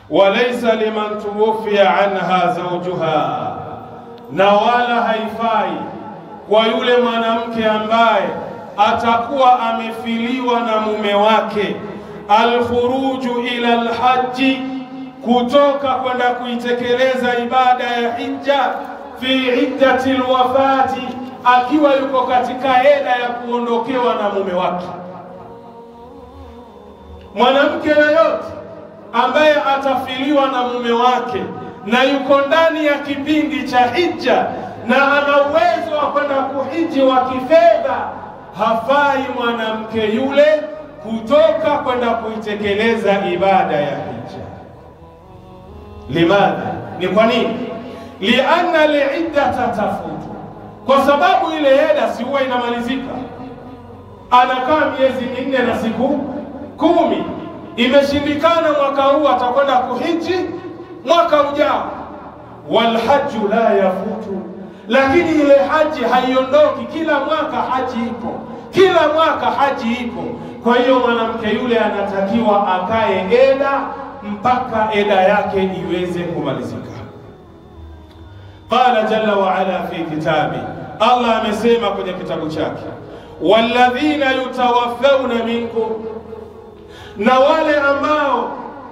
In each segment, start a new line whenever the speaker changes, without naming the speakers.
walaysa liman tuwfiya anha zawjuha, na wala haifai kwa yule mwanamke ambaye atakuwa amefiliwa na mume wake alkhuruju ila alhaji, kutoka kwenda kuitekeleza ibada ya hija fi iddati alwafati, akiwa yuko katika eda ya kuondokewa na mume wake. Mwanamke yoyote ambaye atafiliwa na mume wake na yuko ndani ya kipindi cha hija na ana uwezo wa kwenda kuhiji wa kifedha, hafai mwanamke yule kutoka kwenda kuitekeleza ibada ya hija. Limadha? Ni kwa nini? Lianna al-iddata tafutu, kwa sababu ile eda si huwa inamalizika. Anakaa miezi 4 na siku 10. Imeshindikana mwaka huu, atakwenda kuhiji mwaka ujao. Walhajju la yafutu, lakini ile haji haiondoki. Kila mwaka haji ipo, kila mwaka haji ipo. Kwa hiyo mwanamke yule anatakiwa akae eda mpaka eda yake iweze kumalizika. Qala jalla wa ala fi kitabi, Allah amesema kwenye kitabu chake, walladhina yutawaffawna minkum, na wale ambao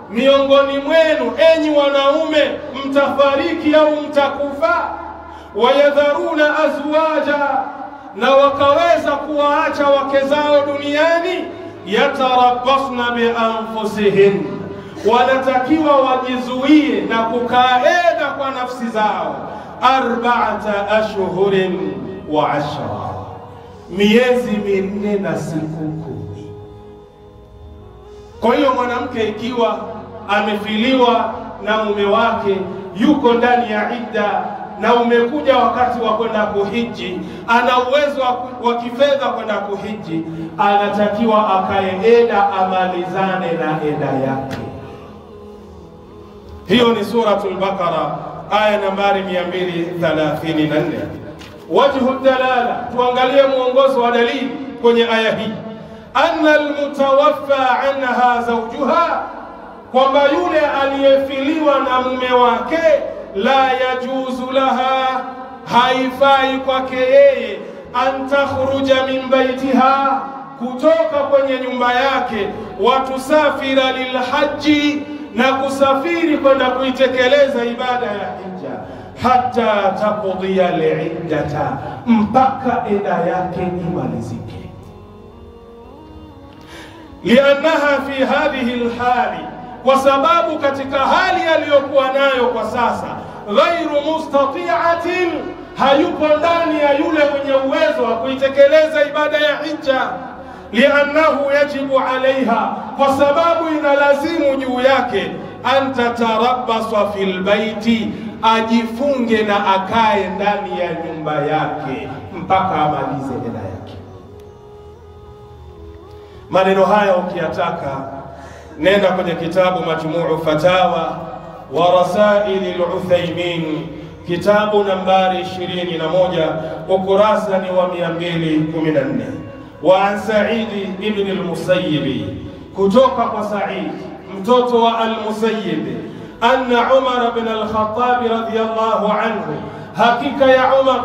miongoni mwenu enyi wanaume mtafariki au mtakufa, wayadharuna azwaja, na wakaweza kuwaacha wake zao duniani, yatarabbasna bi anfusihin, wanatakiwa wajizuie na kukaa eda kwa nafsi zao 4 ashhurin wa 10, miezi 4 na siku 10. Kwa hiyo mwanamke ikiwa amefiliwa na mume wake, yuko ndani ya idda, na umekuja wakati wa kwenda kuhiji, ana uwezo wa kifedha kwenda kuhiji, anatakiwa akae eda, amalizane na eda yake. Hiyo ni suratul Baqara aya nambari 234. Wajhu dalala, tuangalie muongozo wa dalili kwenye aya hii. Anna almutawaffa anha zawjuha, kwamba yule aliyefiliwa na mume wake, la yajuzu laha, haifai kwake yeye, an takhruja min baitiha, kutoka kwenye nyumba yake, watusafira lilhaji, na kusafiri kwenda kuitekeleza ibada ya hija, hatta taqdiya li'iddata, mpaka eda yake imalizike. Liannaha fi hadhihi alhali, kwa sababu katika hali aliyokuwa nayo kwa sasa, ghairu mustati'atin, hayupo ndani ya yule mwenye uwezo wa kuitekeleza ibada ya hija. Liannahu yajibu alaiha, kwa sababu inalazimu juu yake, anta tarabbasa fil baiti, ajifunge na akae ndani ya nyumba yake mpaka amalize eda yake. Maneno haya ukiyataka, nenda kwenye kitabu Majmuu Fatawa wa Rasaili al-Uthaymin, kitabu nambari 21, ukurasa ni wa 214. Wa Sa'id ibn al-Musayyib, kutoka kwa Sa'id mtoto wa al-Musayyib, anna Umar ibn al-Khattab radiyallahu anhu, hakika ya Umar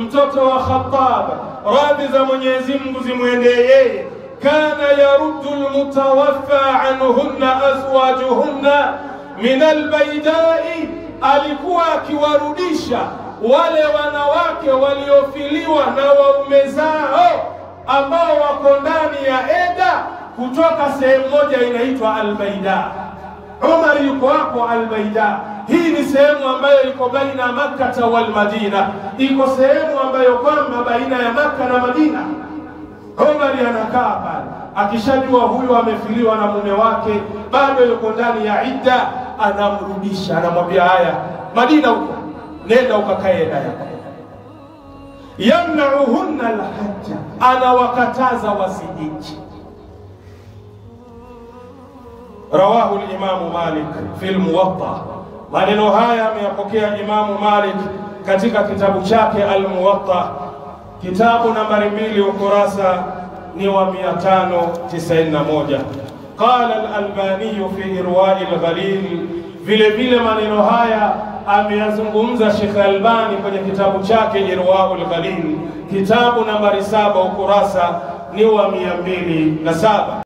mtoto wa Khattab, radhi za Mwenyezi Mungu zimwendee yeye, kana yaruddu al-mutawaffa anhunna azwajuhunna min al-baydai, alikuwa akiwarudisha wale wanawake waliofiliwa na waume zao ambao wako ndani ya eda, kutoka sehemu moja inaitwa Al-Baida. Umar yuko hapo Al-Baida. Hii ni sehemu ambayo iko baina Makkah wal Madina, iko sehemu ambayo kwamba baina ya Makkah na Madina. Umar anakaa pale, akishajua huyu amefiliwa na mume wake, bado yuko ndani ya idda, anamrudisha, anamwambia haya, Madina huko, nenda ukakae eda yako. Yamna'uhunna al-hajja, anawakataza wasihiji. Rawahu al-Imam Malik fi al-Muwatta, maneno haya ameyapokea Imam Malik katika kitabu chake al-Muwatta, kitabu nambari 2, ukurasa ni wa 591. Qala al-Albani fi Irwa' al-Ghalil Vile vile maneno haya ameyazungumza Sheikh Albani kwenye kitabu chake Irwaul Ghalil, kitabu nambari 7 ukurasa ni wa 207.